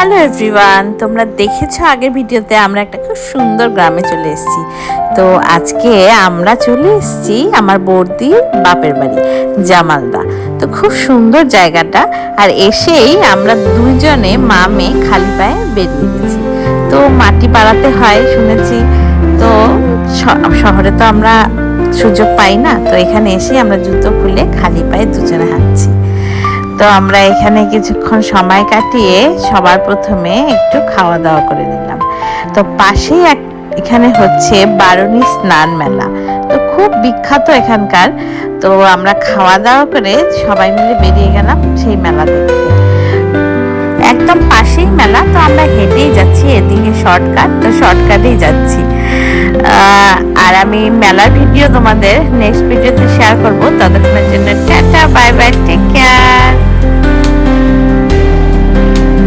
Hello everyone, তোমরা দেখেছো আগের ভিডিওতে আমরা একটা খুব সুন্দর গ্রামে চলে এসেছি। তো আজকে আমরা চলে এসেছি আমার বৌদির বাপের বাড়ি জামালদা। তো খুব সুন্দর জায়গাটা, আর এসেই আমরা দুইজনে মা মেয়ে খালি পায়ে বেরিয়ে গেছি। তো মাটি পাড়াতে হয় শুনেছি, তো শহরে তো আমরা সুযোগ পাই না, তো এখানে এসেই আমরা জুতো খুলে খালি পায়ে দুজনে হাঁটছি। তো আমরা এখানে কিছুক্ষণ সময় কাটিয়ে সবার প্রথমে একটু খাওয়া দাওয়া করে নিলাম। তো পাশেই এখানে হচ্ছে বারুণী স্নান মেলা, তো খুব বিখ্যাত এখানকার। তো আমরা খাওয়া দাওয়া করে সবাই মিলে বেরিয়ে গেলাম সেই মেলা দেখতে। একদম পাশেই মেলা, তো আমরা হেঁটেই যাচ্ছি, এদিকে শর্টকাট, তো শর্টকাটেই যাচ্ছি। আর আমি মেলার ভিডিও তোমাদের নেক্সট ভিডিওতে শেয়ার করবো। ততক্ষণের জন্য tata, bye bye, take care.